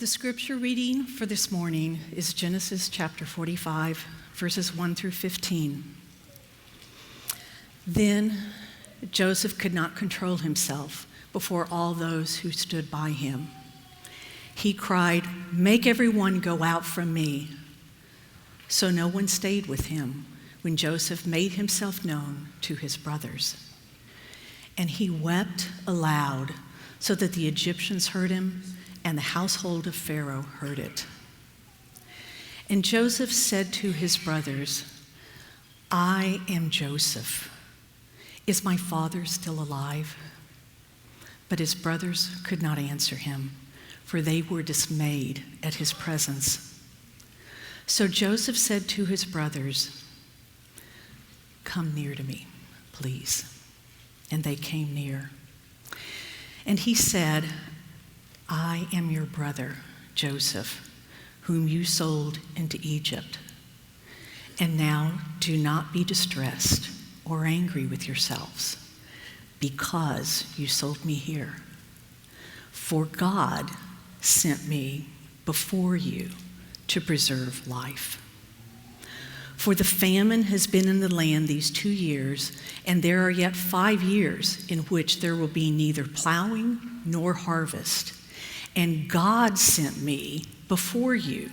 The scripture reading for this morning is Genesis chapter 45, verses 1 through 15. Then Joseph could not control himself before all those who stood by him. He cried, "Make everyone go out from me." So no one stayed with him when Joseph made himself known to his brothers. And he wept aloud so that the Egyptians heard him, and the household of Pharaoh heard it. And Joseph said to his brothers, "I am Joseph. Is my father still alive?" But his brothers could not answer him, for they were dismayed at his presence. So Joseph said to his brothers, "Come near to me, please." And they came near. And he said, "I am your brother, Joseph, whom you sold into Egypt. And now do not be distressed or angry with yourselves because you sold me here. For God sent me before you to preserve life. For the famine has been in the land these 2 years, and there are yet 5 years in which there will be neither plowing nor harvest. And God sent me before you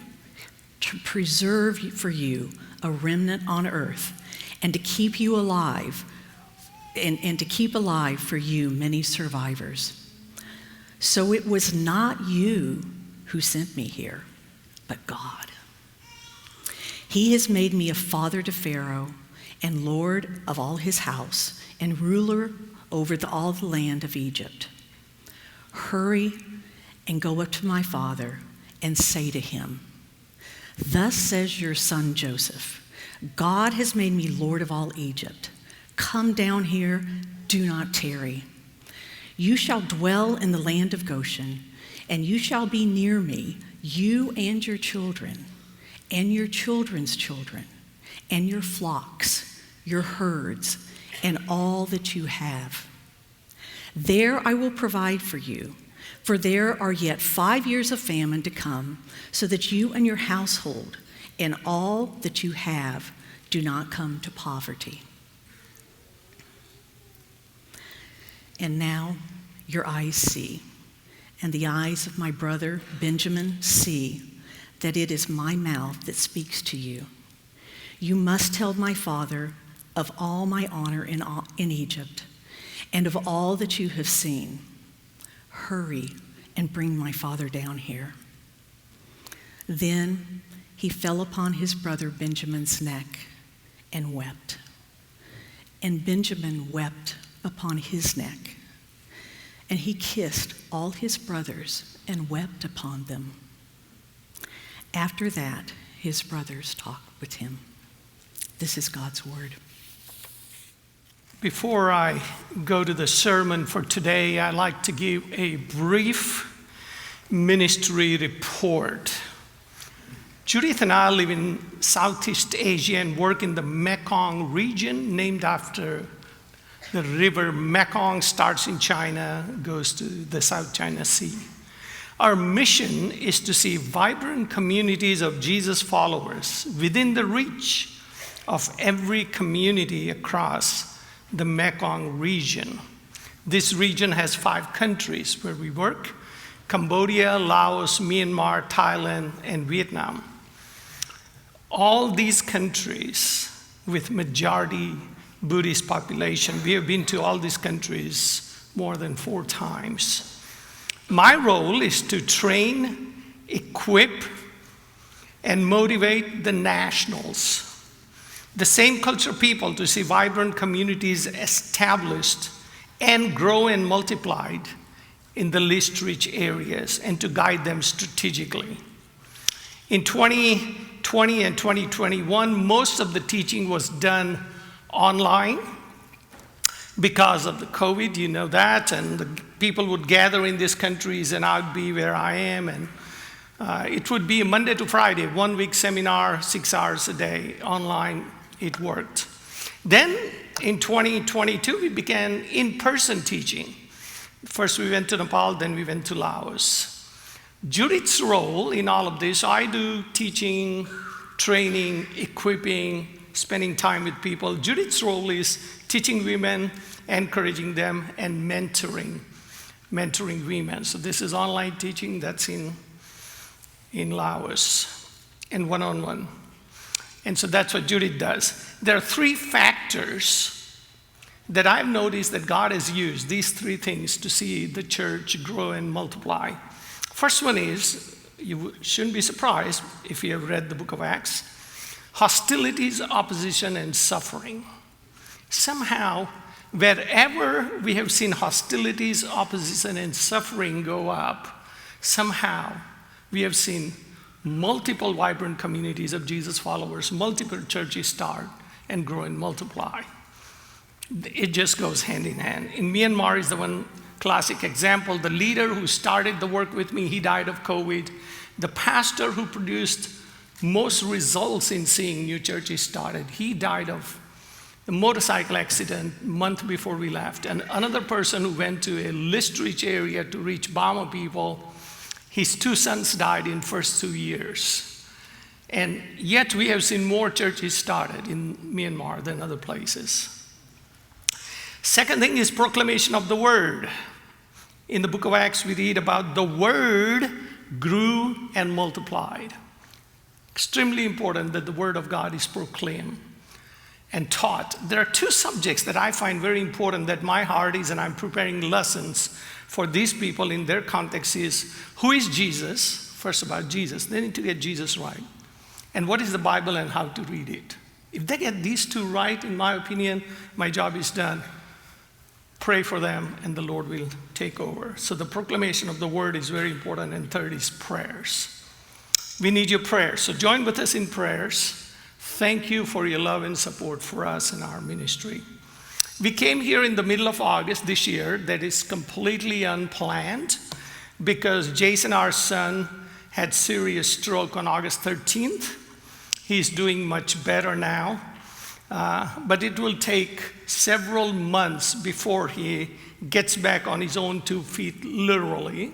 to preserve for you a remnant on earth, and to keep you alive, and to keep alive for you many survivors. So it was not you who sent me here, but God. He has made me a father to Pharaoh, and lord of all his house, and ruler over all the land of Egypt. Hurry and go up to my father and say to him, 'Thus says your son Joseph, God has made me lord of all Egypt. Come down here, do not tarry. You shall dwell in the land of Goshen, and you shall be near me, you and your children, and your children's children, and your flocks, your herds, and all that you have. There I will provide for you, for there are yet 5 years of famine to come, so that you and your household and all that you have do not come to poverty. And now your eyes see, and the eyes of my brother Benjamin see, that it is my mouth that speaks to you. You must tell my father of all my honor in Egypt, and of all that you have seen. Hurry and bring my father down here." Then he fell upon his brother Benjamin's neck and wept. And Benjamin wept upon his neck. And he kissed all his brothers and wept upon them. After that, his brothers talked with him. This is God's word. Before I go to the sermon for today, I'd like to give a brief ministry report. Judith and I live in Southeast Asia and work in the Mekong region, named after the river Mekong, starts in China, goes to the South China Sea. Our mission is to see vibrant communities of Jesus followers within the reach of every community across the Mekong region. This region has 5 countries where we work: Cambodia, Laos, Myanmar, Thailand, and Vietnam. All these countries with majority Buddhist population. We have been to all these countries more than 4 times. My role is to train, equip, and motivate the nationals, the same culture people, to see vibrant communities established and grow and multiplied in the least rich areas, and to guide them strategically. In 2020 and 2021, most of the teaching was done online because of the COVID, you know that, and the people would gather in these countries, and I'd be where I am, and it would be a Monday to Friday, 1-week seminar, 6 hours a day, online. It worked. Then in 2022, we began in-person teaching. First we went to Nepal, then we went to Laos. Judith's role in all of this, I do teaching, training, equipping, spending time with people. Judith's role is teaching women, encouraging them, and mentoring women. So this is online teaching that's in Laos and one-on-one. And so that's what Judith does. There are three factors that I've noticed that God has used, these three things, to see the church grow and multiply. First one is, you shouldn't be surprised if you have read the book of Acts, hostilities, opposition, and suffering. Somehow, wherever we have seen hostilities, opposition, and suffering go up, somehow we have seen multiple vibrant communities of Jesus followers, multiple churches start and grow and multiply. It just goes hand in hand. In Myanmar is the one classic example. The leader who started the work with me, he died of COVID. The pastor who produced most results in seeing new churches started, he died of a motorcycle accident a month before we left. And another person who went to a least-reach area to reach Burma people, his two sons died in first 2 years. And yet we have seen more churches started in Myanmar than other places. Second thing is proclamation of the word. In the book of Acts, we read about the word grew and multiplied. Extremely important that the word of God is proclaimed and taught. There are two subjects that I find very important that my heart is, and I'm preparing lessons for these people in their context, is who is Jesus? First about Jesus. They need to get Jesus right. And what is the Bible and how to read it. If they get these two right, in my opinion, my job is done. Pray for them and the Lord will take over. So the proclamation of the word is very important. And third is prayers. We need your prayers. So join with us in prayers. Thank you for your love and support for us in our ministry. We came here in the middle of August this year. That is completely unplanned because Jason, our son, had serious stroke on August 13th. He's doing much better now. But it will take several months before he gets back on his own 2 feet, literally,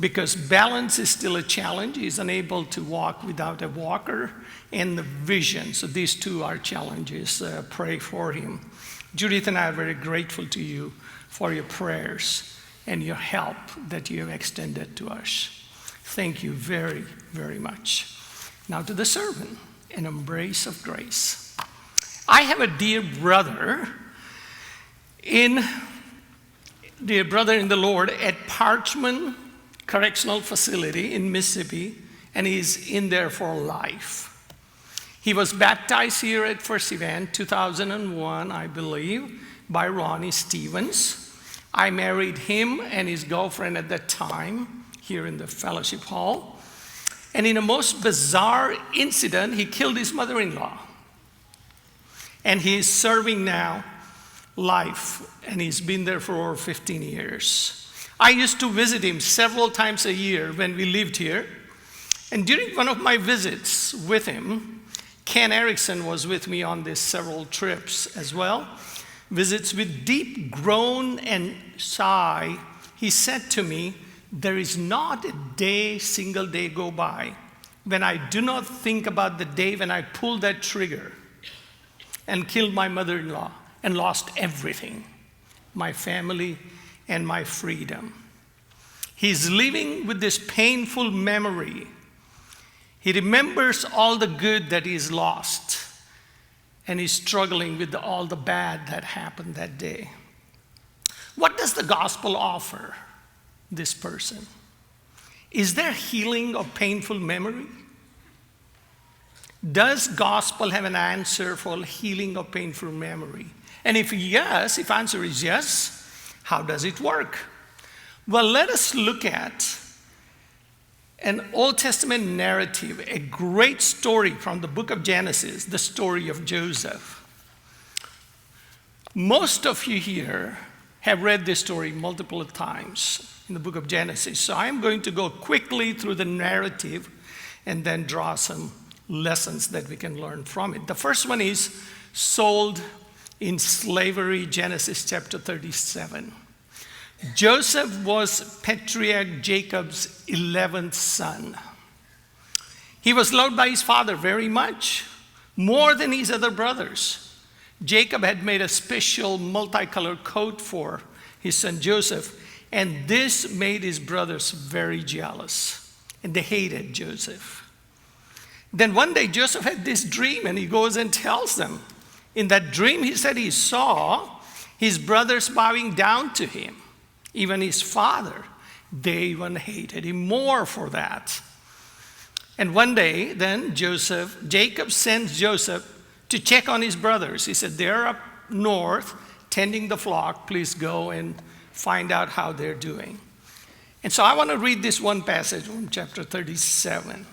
because balance is still a challenge. He's unable to walk without a walker, and the vision. So these two are challenges. Pray for him. Judith and I are very grateful to you for your prayers and your help that you have extended to us. Thank you very, very much. Now to the sermon, an embrace of grace. I have a dear brother in the Lord at Parchman Correctional Facility in Mississippi, and he's in there for life. He was baptized here at First Event, 2001, I believe, by Ronnie Stevens. I married him and his girlfriend at that time here in the fellowship hall. And in a most bizarre incident, he killed his mother-in-law. And he is serving now life, and he's been there for over 15 years. I used to visit him several times a year when we lived here. And during one of my visits with him, Ken Erickson was with me on these several trips as well. Visits with deep groan and sigh, he said to me, "There is not a single day go by when I do not think about the day when I pulled that trigger and killed my mother-in-law and lost everything, my family and my freedom." He's living with this painful memory. He remembers all the good that he's lost, and he's struggling with all the bad that happened that day. What does the gospel offer this person? Is there healing of painful memory? Does gospel have an answer for healing of painful memory? And if yes, if answer is yes, how does it work? Well, let us look at an Old Testament narrative, a great story from the book of Genesis, the story of Joseph. Most of you here have read this story multiple times in the book of Genesis. So I'm going to go quickly through the narrative and then draw some lessons that we can learn from it. The first one is sold in slavery, Genesis chapter 37. Joseph was patriarch Jacob's 11th son. He was loved by his father very much, more than his other brothers. Jacob had made a special multicolored coat for his son Joseph, and this made his brothers very jealous, and they hated Joseph. Then one day Joseph had this dream, and he goes and tells them. In that dream, he said he saw his brothers bowing down to him, even his father. They even hated him more for that. And one day, then Jacob sends Joseph to check on his brothers. He said, they're up north tending the flock. Please go and find out how they're doing. And so I want to read this one passage from chapter 37.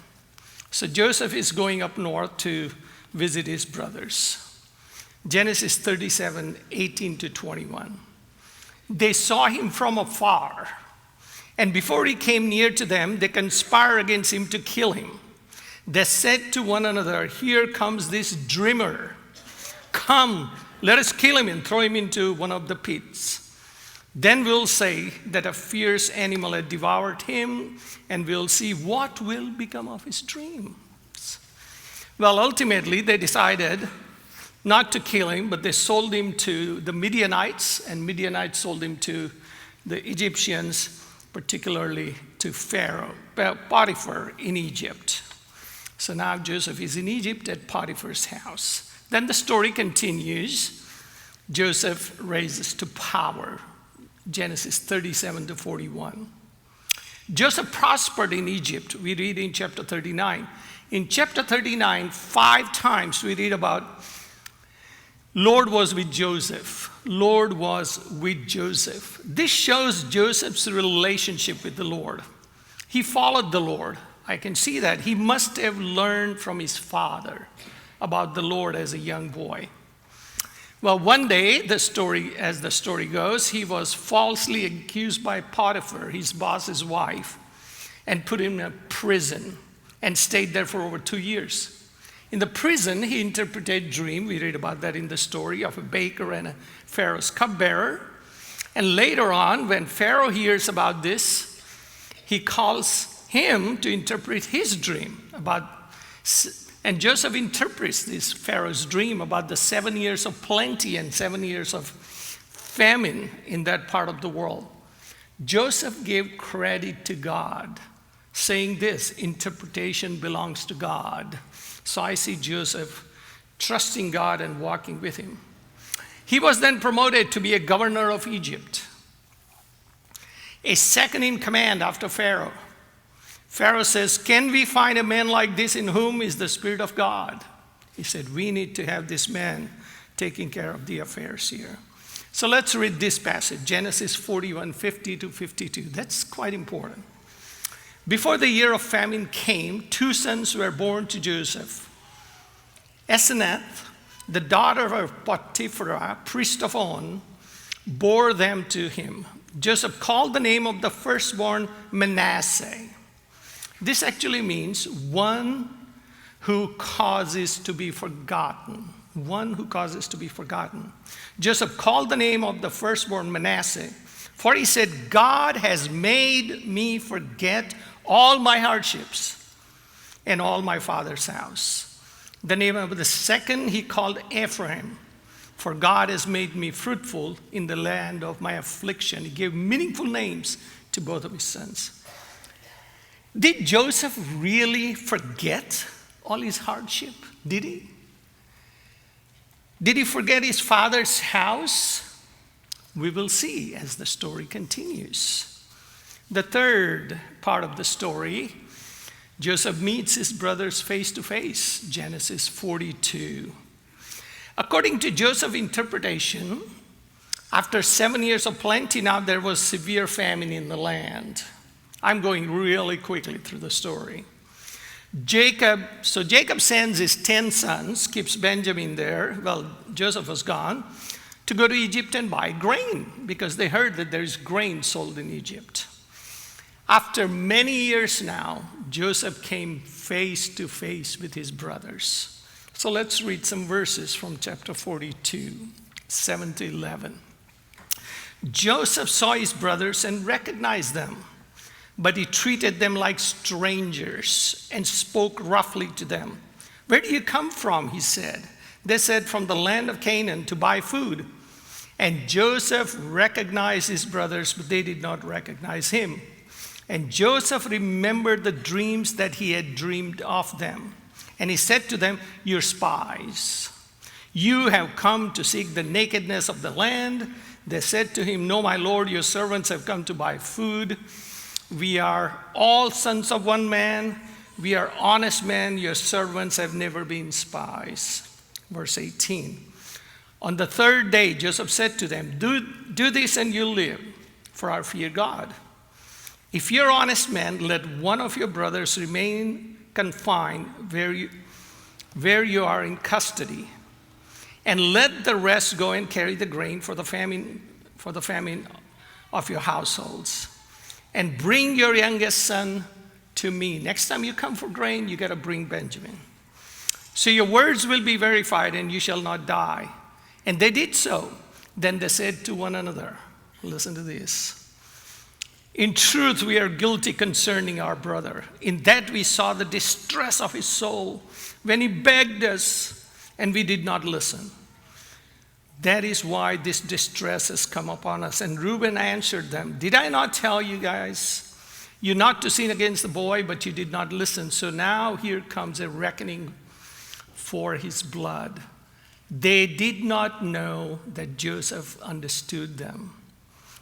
So Joseph is going up north to visit his brothers. Genesis 37, 18 to 21. They saw him from afar, and before he came near to them, they conspired against him to kill him. They said to one another, here comes this dreamer. Come, let us kill him and throw him into one of the pits. Then we'll say that a fierce animal had devoured him, and we'll see what will become of his dreams. Well, ultimately, they decided not to kill him, but they sold him to the Midianites, and Midianites sold him to the Egyptians, particularly to Pharaoh, Potiphar in Egypt. So now Joseph is in Egypt at Potiphar's house. Then the story continues. Joseph raises to power. Genesis 37 to 41. Joseph prospered in Egypt. We read in chapter 39. In chapter 39, 5 times we read about Lord was with Joseph. Lord was with Joseph. This shows Joseph's relationship with the Lord. He followed the Lord. I can see that. He must have learned from his father about the Lord as a young boy. Well, one day, as the story goes, he was falsely accused by Potiphar, his boss's wife, and put in a prison and stayed there for over 2 years. In the prison, he interpreted a dream. We read about that in the story of a baker and a Pharaoh's cupbearer. And later on, when Pharaoh hears about this, he calls him to interpret his dream and Joseph interprets this Pharaoh's dream about the 7 years of plenty and 7 years of famine in that part of the world. Joseph gave credit to God, saying this, interpretation belongs to God. So I see Joseph trusting God and walking with him. He was then promoted to be a governor of Egypt, a second in command after Pharaoh. Pharaoh says, can we find a man like this in whom is the Spirit of God? He said, we need to have this man taking care of the affairs here. So let's read this passage, Genesis 41, 50 to 52. That's quite important. Before the year of famine came, 2 sons were born to Joseph. Asenath, the daughter of Potiphar, priest of On, bore them to him. Joseph called the name of the firstborn Manasseh. This actually means one who causes to be forgotten. One who causes to be forgotten. Joseph called the name of the firstborn Manasseh, for he said, God has made me forget all my hardships and all my father's house. The name of the second he called Ephraim, for God has made me fruitful in the land of my affliction. He gave meaningful names to both of his sons. Did Joseph really forget all his hardship? Did he? Did he forget his father's house? We will see as the story continues. The third part of the story, Joseph meets his brothers face to face, Genesis 42. According to Joseph's interpretation, after 7 years of plenty, now there was severe famine in the land. I'm going really quickly through the story. Jacob sends his 10 sons, keeps Benjamin there, well, Joseph was gone, to go to Egypt and buy grain, because they heard that there's grain sold in Egypt. After many years now, Joseph came face to face with his brothers. So let's read some verses from chapter 42, 7 to 11. Joseph saw his brothers and recognized them, but he treated them like strangers and spoke roughly to them. "Where do you come from?" he said. They said, "From the land of Canaan to buy food." And Joseph recognized his brothers, but they did not recognize him. And Joseph remembered the dreams that he had dreamed of them. And he said to them, "You're spies. You have come to seek the nakedness of the land." They said to him, "No, my lord, your servants have come to buy food. We are all sons of one man. We are honest men. Your servants have never been spies." Verse 18. On the third day, Joseph said to them, Do this and you'll live, for I fear God. If you're honest men, let one of your brothers remain confined where you are in custody, and let the rest go and carry the grain for the famine of your households. And bring your youngest son to me. Next time you come for grain, you got to bring Benjamin. So your words will be verified and you shall not die. And they did so. Then they said to one another, listen to this. In truth, we are guilty concerning our brother, in that we saw the distress of his soul when he begged us, and we did not listen. That is why this distress has come upon us. And Reuben answered them, did I not tell you guys, you not to sin against the boy, but you did not listen. So now here comes a reckoning for his blood. They did not know that Joseph understood them,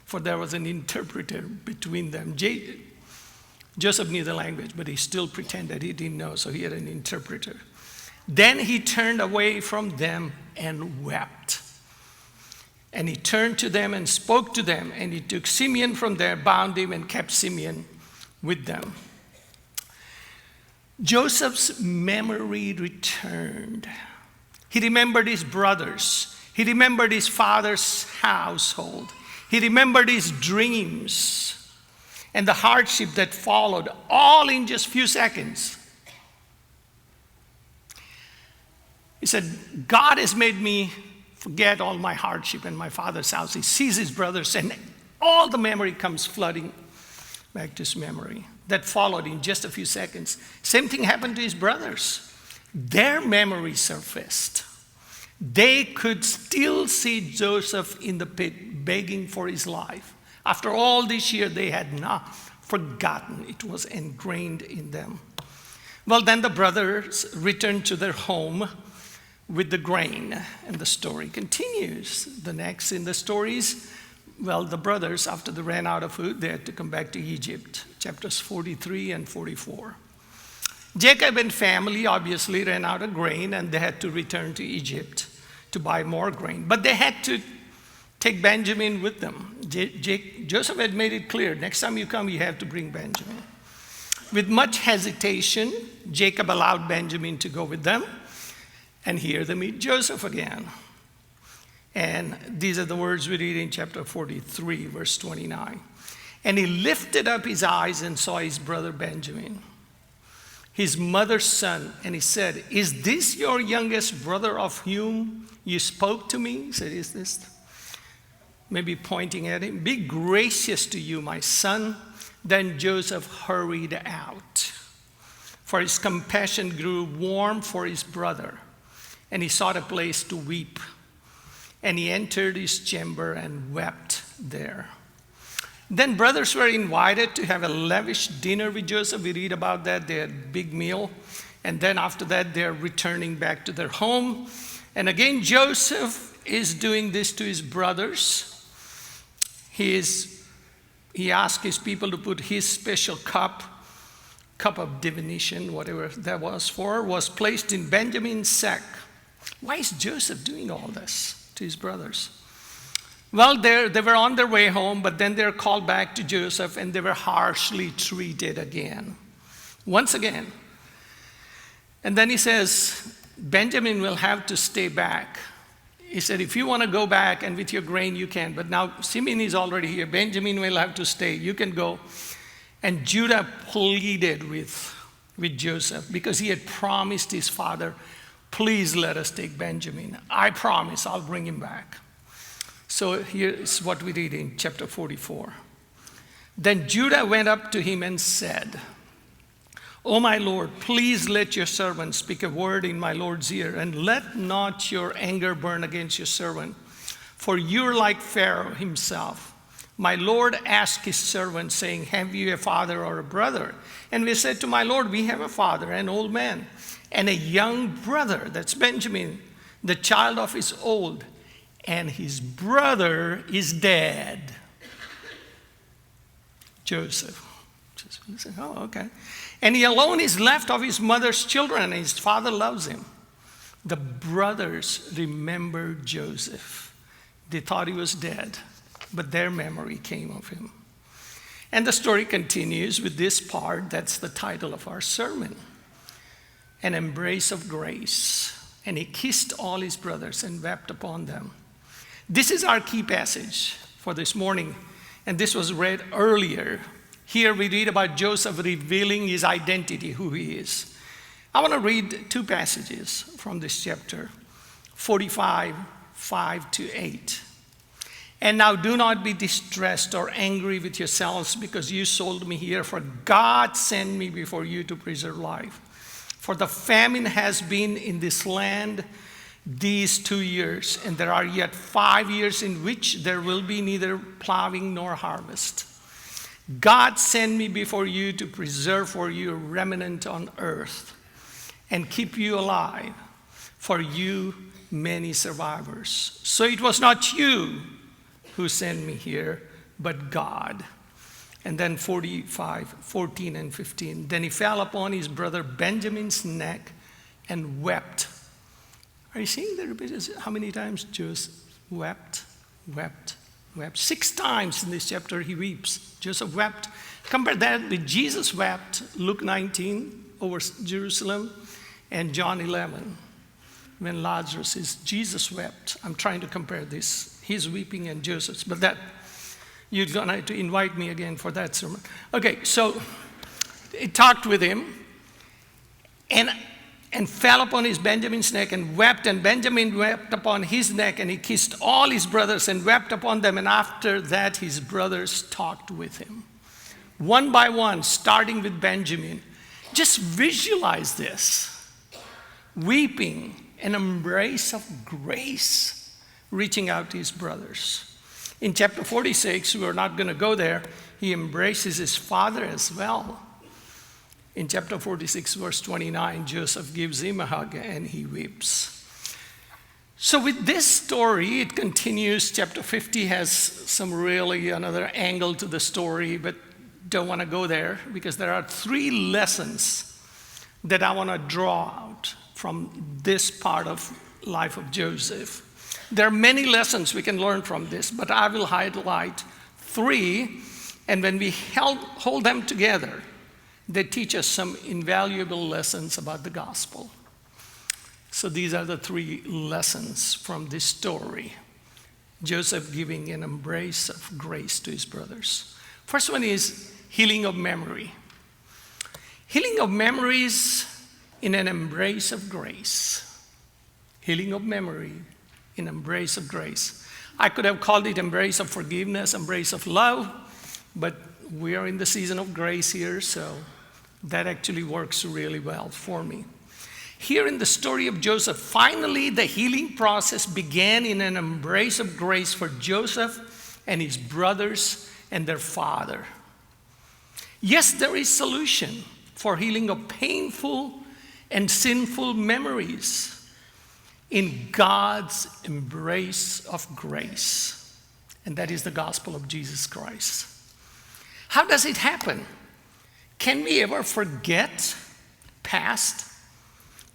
for there was an interpreter between them. Joseph knew the language, but he still pretended he didn't know, so he had an interpreter. Then he turned away from them and wept. And he turned to them and spoke to them, and he took Simeon from there, bound him, and kept Simeon with them. Joseph's memory returned. He remembered his brothers. He remembered his father's household. He remembered his dreams and the hardship that followed, all in just a few seconds. He said, God has made me forget all my hardship in my father's house. He sees his brothers, and all the memory comes flooding back to his memory. That followed in just a few seconds. Same thing happened to his brothers. Their memory surfaced. They could still see Joseph in the pit begging for his life. After all this year, they had not forgotten. It was ingrained in them. Well, then the brothers returned to their home with the grain, and the story continues. The next in the stories, well, the brothers, after they ran out of food, they had to come back to Egypt, chapters 43 and 44. Jacob and family obviously ran out of grain, and they had to return to Egypt to buy more grain. But they had to take Benjamin with them. Joseph had made it clear, next time you come, you have to bring Benjamin. With much hesitation, Jacob allowed Benjamin to go with them, and here they meet Joseph again. And these are the words we read in chapter 43, verse 29. And he lifted up his eyes and saw his brother Benjamin, his mother's son, and he said, is this your youngest brother of whom you spoke to me? He said, is this? Maybe pointing at him. Be gracious to you, my son. Then Joseph hurried out, for his compassion grew warm for his brother, and he sought a place to weep. And he entered his chamber and wept there. Then brothers were invited to have a lavish dinner with Joseph. We read about that. They had a big meal. And then after that, they're returning back to their home. And again, Joseph is doing this to his brothers. He asked his people to put his special cup of divination, whatever that was placed in Benjamin's sack. Why is Joseph doing all this to his brothers? Well, they were on their way home, but then they're called back to Joseph, and they were harshly treated again. Once again. And then he says, Benjamin will have to stay back. He said, if you want to go back and with your grain, you can. But now Simeon is already here. Benjamin will have to stay. You can go. And Judah pleaded with Joseph because he had promised his father, please let us take Benjamin. I promise I'll bring him back. So here's what we read in chapter 44. Then Judah went up to him and said, "O my Lord, please let your servant speak a word in my Lord's ear, and let not your anger burn against your servant. For you're like Pharaoh himself. My Lord asked his servant, saying, 'Have you a father or a brother?' And we said to my Lord, 'We have a father, an old man, and a young brother,' that's Benjamin, 'the child of his old, and his brother is dead.'" Joseph. Oh, okay. "And he alone is left of his mother's children, and his father loves him." The brothers remembered Joseph. They thought he was dead, but their memory came of him. And the story continues with this part. That's the title of our sermon, "An Embrace of Grace. And he kissed all his brothers and wept upon them." This is our key passage for this morning, and this was read earlier. Here we read about Joseph revealing his identity, who he is. I want to read two passages from this chapter, 45, 5 to 8. "And now do not be distressed or angry with yourselves because you sold me here, for God sent me before you to preserve life. For the famine has been in this land these 2 years, and there are yet 5 years in which there will be neither plowing nor harvest. God sent me before you to preserve for you a remnant on earth and keep you alive, for you many survivors. So it was not you who sent me here, but God." And then 45, 14 and 15. "Then he fell upon his brother Benjamin's neck and wept." Are you seeing the repetition? How many times Joseph wept, wept, wept? 6 times in this chapter he weeps. Joseph wept. Compare that with Jesus wept, Luke 19 over Jerusalem, and John 11. When Lazarus is, Jesus wept. I'm trying to compare this. He's weeping and Joseph's, but that, you're going to have to invite me again for that sermon. Okay, so he talked with him and fell upon his Benjamin's neck and wept, and Benjamin wept upon his neck, and he kissed all his brothers and wept upon them, and after that his brothers talked with him. One by one, starting with Benjamin. Just visualize this. Weeping, an embrace of grace, reaching out to his brothers. In chapter 46, we're not going to go there, he embraces his father as well. In chapter 46, verse 29, Joseph gives him a hug and he weeps. So with this story, it continues. Chapter 50 has some really another angle to the story, but don't want to go there because there are 3 lessons that I want to draw out from this part of life of Joseph. There are many lessons we can learn from this, but I will highlight 3, and when we hold them together, they teach us some invaluable lessons about the gospel. So these are the 3 lessons from this story. Joseph giving an embrace of grace to his brothers. First one is healing of memory. Healing of memories in an embrace of grace. Healing of memory in embrace of grace. I could have called it embrace of forgiveness, embrace of love, but we are in the season of grace here, so that actually works really well for me. Here in the story of Joseph, finally the healing process began in an embrace of grace for Joseph and his brothers and their father. Yes, there is solution for healing of painful and sinful memories in God's embrace of grace, and that is the gospel of Jesus Christ. How does it happen? Can we ever forget past,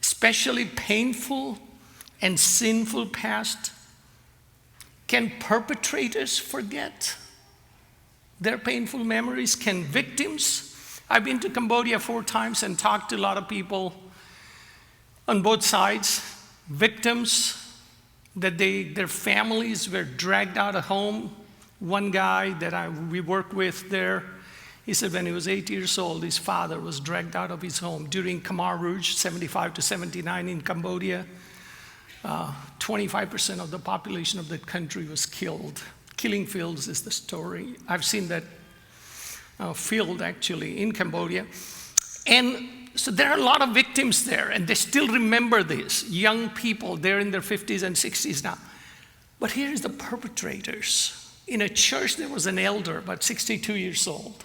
especially painful and sinful past? Can perpetrators forget their painful memories? Can victims? I've been to Cambodia 4 times and talked to a lot of people on both sides. Victims that their families were dragged out of home. One guy that we work with there, he said when he was 8 years old, his father was dragged out of his home during Khmer Rouge, 75 to 79 in Cambodia. 25% of the population of that country was killed. Killing fields is the story. I've seen that field actually in Cambodia. And so there are a lot of victims there, and they still remember this. Young people, they're in their 50s and 60s now. But here's the perpetrators. In a church, there was an elder, about 62 years old.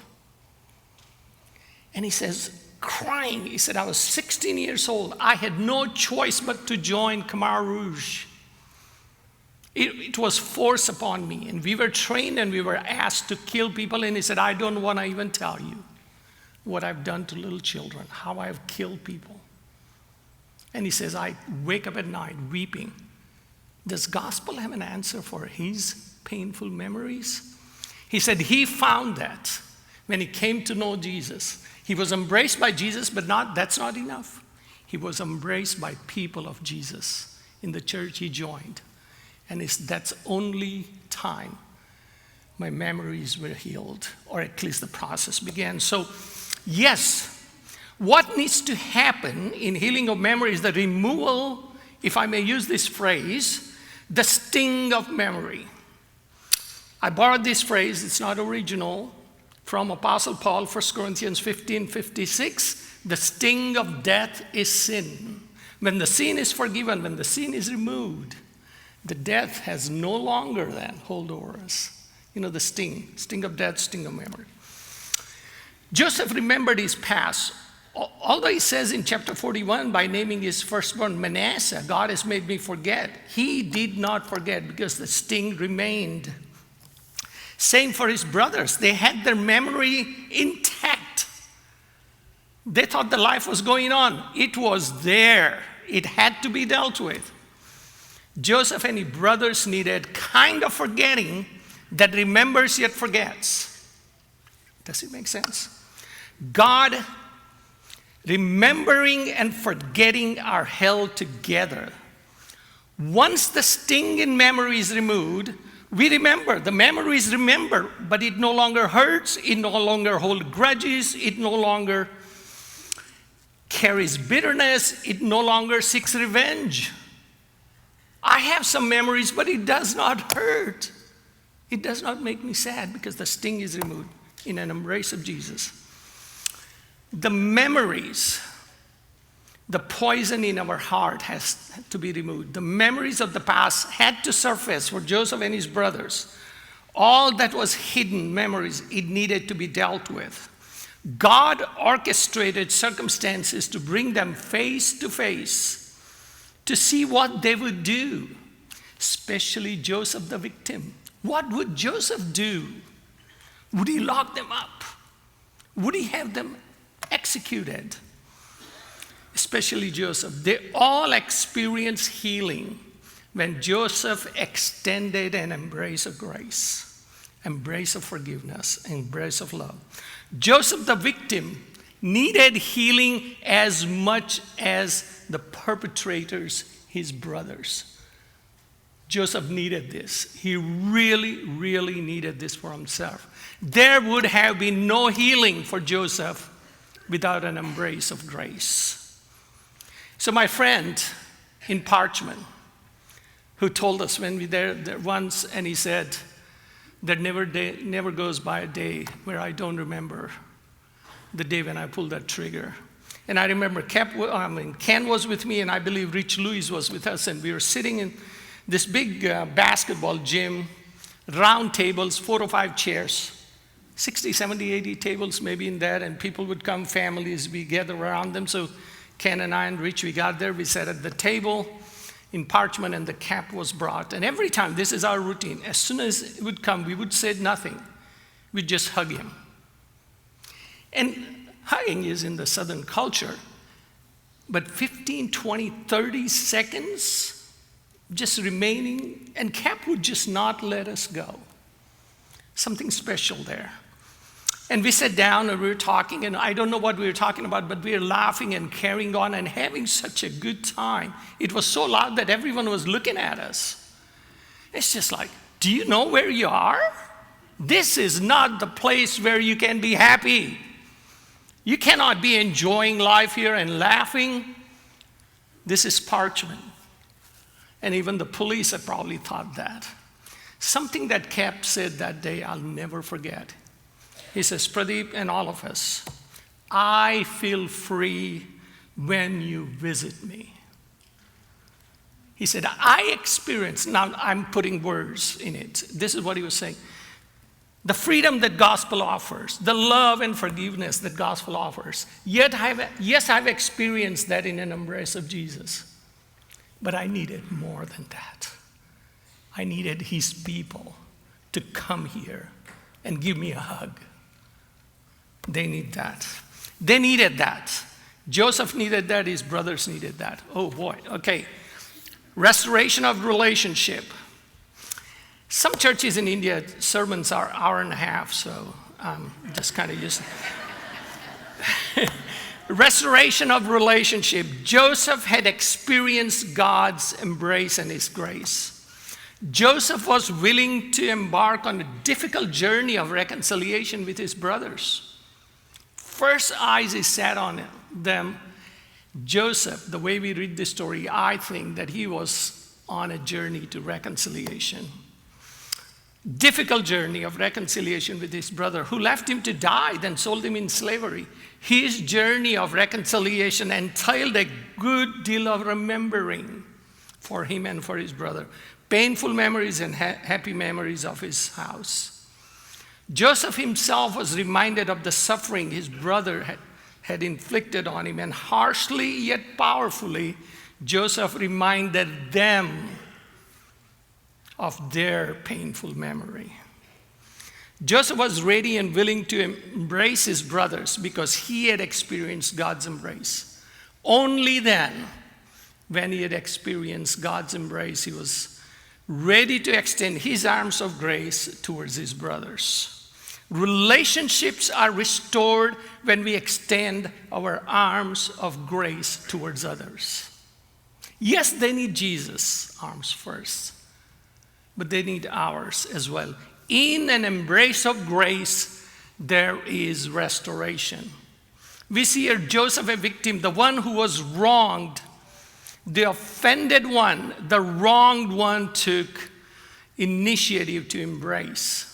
And he says, crying, he said, I was 16 years old. I had no choice but to join Khmer Rouge. It was forced upon me, and we were trained and we were asked to kill people. And he said, I don't want to even tell you what I've done to little children, how I've killed people. And he says, I wake up at night weeping. Does gospel have an answer for his painful memories? He said he found that when he came to know Jesus. He was embraced by Jesus, but that's not enough. He was embraced by people of Jesus in the church he joined. And that's only time my memories were healed, or at least the process began. So, yes, what needs to happen in healing of memory is the removal, if I may use this phrase, the sting of memory. I borrowed this phrase, it's not original, from Apostle Paul, 1 Corinthians 15:56. The sting of death is sin. When the sin is forgiven, when the sin is removed, the death has no longer then hold over us. You know, the sting of death, sting of memory. Joseph remembered his past. Although he says in chapter 41, by naming his firstborn Manasseh, God has made me forget. He did not forget because the sting remained. Same for his brothers. They had their memory intact. They thought the life was going on. It was there. It had to be dealt with. Joseph and his brothers needed kind of forgetting that remembers yet forgets. Does it make sense? God, remembering and forgetting are held together. Once the sting in memory is removed, we remember. The memories remember, but it no longer hurts. It no longer holds grudges. It no longer carries bitterness. It no longer seeks revenge. I have some memories, but it does not hurt. It does not make me sad because the sting is removed in an embrace of Jesus. The memories, the poison in our heart has to be removed. The memories of the past had to surface for Joseph and his brothers. All that was hidden memories, it needed to be dealt with. God orchestrated circumstances to bring them face to face to see what they would do, especially Joseph the victim. What would Joseph do? Would he lock them up? Would he have them executed? Especially Joseph. They all experienced healing when Joseph extended an embrace of grace, embrace of forgiveness, embrace of love. Joseph the victim needed healing as much as the perpetrators, his brothers. Joseph needed this. He really, really needed this for himself. There would have been no healing for Joseph without an embrace of grace. So my friend in Parchment, who told us when we were there once, and he said, there never goes by a day where I don't remember the day when I pulled that trigger. And I remember Ken was with me, and I believe Rich Lewis was with us, and we were sitting in this big basketball gym, round tables, 4 or 5 chairs, 60, 70, 80 tables maybe in that, and people would come, families, we gather around them. So Ken and I and Rich, we got there, we sat at the table in Parchment, and the cap was brought. And every time, this is our routine, as soon as it would come, we would say nothing. We'd just hug him. And hugging is in the Southern culture, but 15, 20, 30 seconds just remaining, and Cap would just not let us go. Something special there. And we sat down and we were talking, and I don't know what we were talking about, but we were laughing and carrying on and having such a good time. It was so loud that everyone was looking at us. It's just like, do you know where you are? This is not the place where you can be happy. You cannot be enjoying life here and laughing. This is Parchment. And even the police had probably thought that. Something that Cap said that day, I'll never forget. He says, Pradip and all of us, I feel free when you visit me. He said, I experience, now I'm putting words in it. This is what he was saying. The freedom that gospel offers, the love and forgiveness that gospel offers. Yes, I've experienced that in an embrace of Jesus. But I needed more than that. I needed his people to come here and give me a hug. They need that. They needed that. Joseph needed that. His brothers needed that. Oh boy. Okay. Restoration of relationship. Some churches in India, sermons are an hour and a half, so I'm just kind of used to Restoration of relationship. Joseph had experienced God's embrace and his grace. Joseph was willing to embark on a difficult journey of reconciliation with his brothers. First eyes he set on them. Joseph, the way we read this story, I think that he was on a journey to reconciliation. Difficult journey of reconciliation with his brother who left him to die, then sold him in slavery. His journey of reconciliation entailed a good deal of remembering for him and for his brother. Painful memories and happy memories of his house. Joseph himself was reminded of the suffering his brother had inflicted on him, and harshly yet powerfully, Joseph reminded them of their painful memory. Joseph was ready and willing to embrace his brothers because he had experienced God's embrace. Only then, when he had experienced God's embrace, he was ready to extend his arms of grace towards his brothers. Relationships are restored when we extend our arms of grace towards others. Yes, they need Jesus' arms first, but they need ours as well. In an embrace of grace, there is restoration. We see here Joseph, a victim, the one who was wronged, the offended one, the wronged one took initiative to embrace.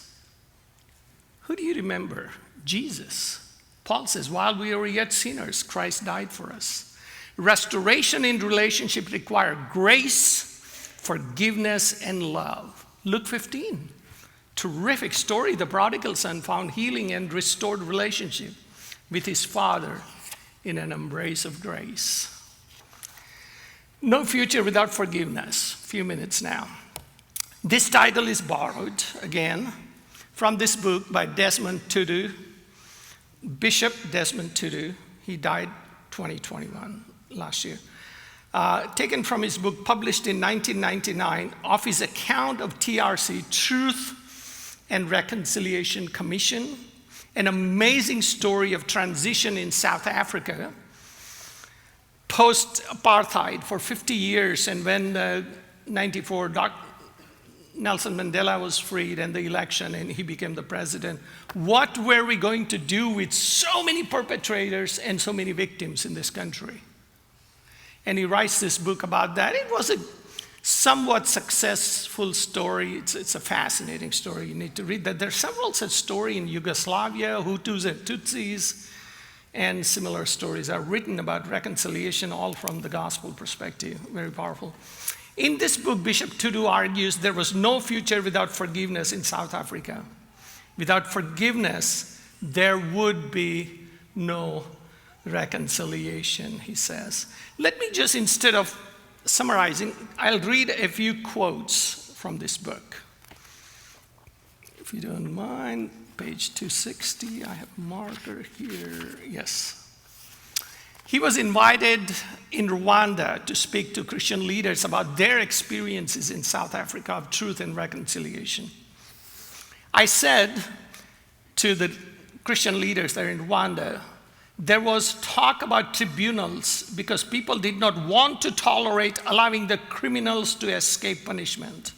Who do you remember? Jesus. Paul says, while we were yet sinners, Christ died for us. Restoration in relationship requires grace, forgiveness, and love. Luke 15. Terrific story. The prodigal son found healing and restored relationship with his father in an embrace of grace. No future without forgiveness. A few minutes now. This title is borrowed, again, from this book by Desmond Tutu, Bishop Desmond Tutu. He died 2021, last year. Taken from his book published in 1999 of his account of TRC, Truth and Reconciliation Commission, an amazing story of transition in South Africa, post-apartheid for 50 years, and when 1994, Nelson Mandela was freed and the election and he became the president. What were we going to do with so many perpetrators and so many victims in this country? And he writes this book about that. It was a somewhat successful story. It's a fascinating story. You need to read that. There are several such stories in Yugoslavia, Hutus and Tutsis, and similar stories are written about reconciliation, all from the gospel perspective. Very powerful. In this book, Bishop Tutu argues there was no future without forgiveness in South Africa. Without forgiveness, there would be no reconciliation, he says. Let me just, instead of summarizing, I'll read a few quotes from this book. If you don't mind, page 260, I have a marker here. Yes. He was invited in Rwanda to speak to Christian leaders about their experiences in South Africa of truth and reconciliation. I said to the Christian leaders there in Rwanda, there was talk about tribunals because people did not want to tolerate allowing the criminals to escape punishment.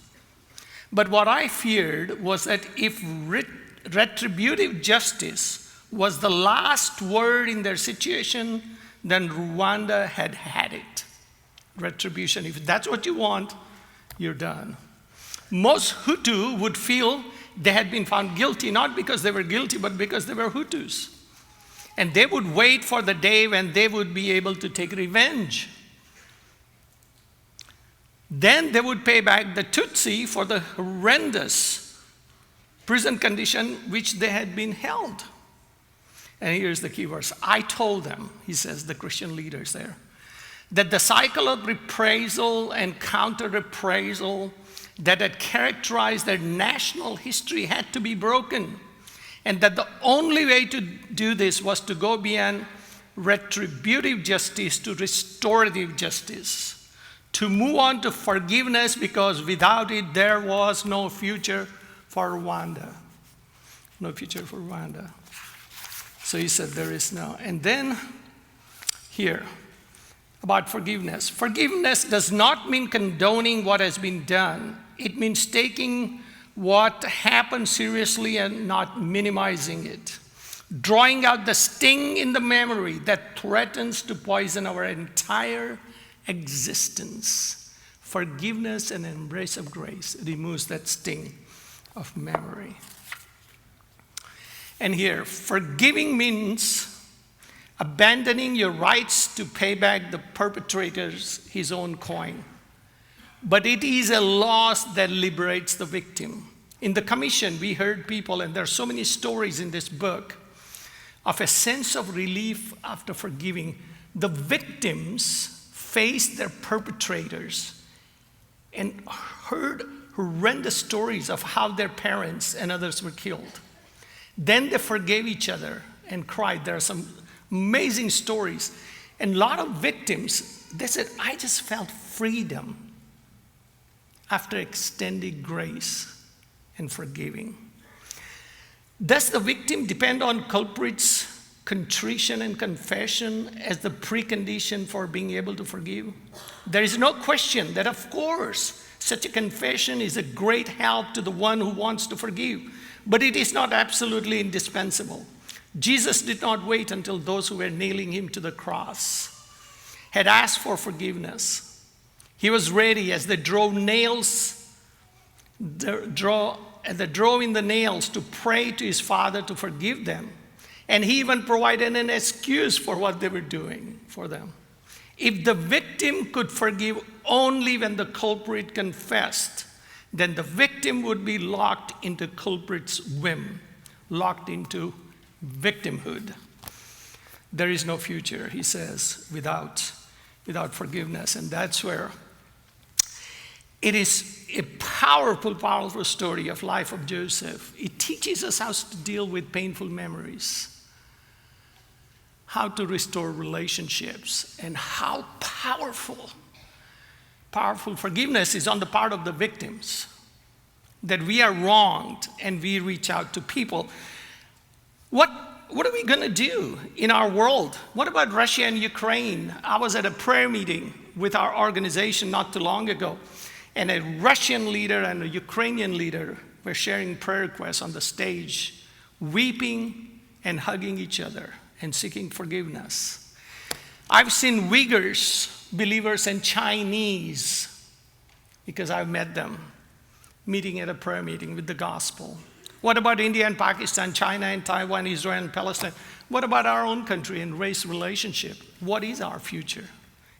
But what I feared was that if retributive justice was the last word in their situation, then Rwanda had it. Retribution. If that's what you want, you're done. Most Hutu would feel they had been found guilty, not because they were guilty, but because they were Hutus. And they would wait for the day when they would be able to take revenge. Then they would pay back the Tutsi for the horrendous prison condition which they had been held. And here's the key verse. I told them, he says, the Christian leaders there, that the cycle of reprisal and counter-reprisal that had characterized their national history had to be broken, and that the only way to do this was to go beyond retributive justice to restorative justice, to move on to forgiveness, because without it there was no future for Rwanda. No future for Rwanda. So he said there is no. And then here, about forgiveness. Forgiveness does not mean condoning what has been done. It means taking what happened seriously and not minimizing it. Drawing out the sting in the memory that threatens to poison our entire existence. Forgiveness and embrace of grace removes that sting of memory. And here, forgiving means abandoning your rights to pay back the perpetrators his own coin. But it is a loss that liberates the victim. In the commission, we heard people, and there are so many stories in this book, of a sense of relief after forgiving. The victims faced their perpetrators and heard horrendous stories of how their parents and others were killed. Then they forgave each other and cried. There are some amazing stories. And a lot of victims, they said, I just felt freedom after extending grace and forgiving. Does the victim depend on culprits' contrition and confession as the precondition for being able to forgive? There is no question that, of course, such a confession is a great help to the one who wants to forgive, but it is not absolutely indispensable. Jesus did not wait until those who were nailing him to the cross had asked for forgiveness. He was ready as they drove in the nails to pray to his Father to forgive them. And he even provided an excuse for what they were doing for them. If the victim could forgive only when the culprit confessed, then the victim would be locked into culprit's whim, locked into victimhood. There is no future, he says, without forgiveness. And that's where it is a powerful, powerful story of life of Joseph. It teaches us how to deal with painful memories, how to restore relationships, and how powerful forgiveness is on the part of the victims. That we are wronged and we reach out to people. What are we going to do in our world? What about Russia and Ukraine? I was at a prayer meeting with our organization not too long ago, and a Russian leader and a Ukrainian leader were sharing prayer requests on the stage, weeping and hugging each other and seeking forgiveness. I've seen Uyghurs, believers, and Chinese, because I've met them, meeting at a prayer meeting with the gospel. What about India and Pakistan, China and Taiwan, Israel and Palestine? What about our own country and race relationship? What is our future?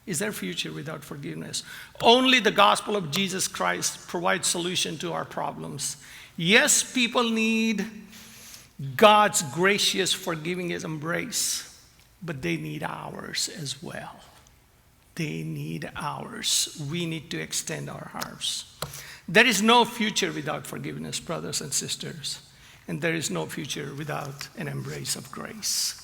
Is there future without forgiveness? Only the gospel of Jesus Christ provides solution to our problems. Yes, people need God's gracious, forgiving embrace, but they need ours as well. They need ours. We need to extend our hearts. There is no future without forgiveness, brothers and sisters, and there is no future without an embrace of grace.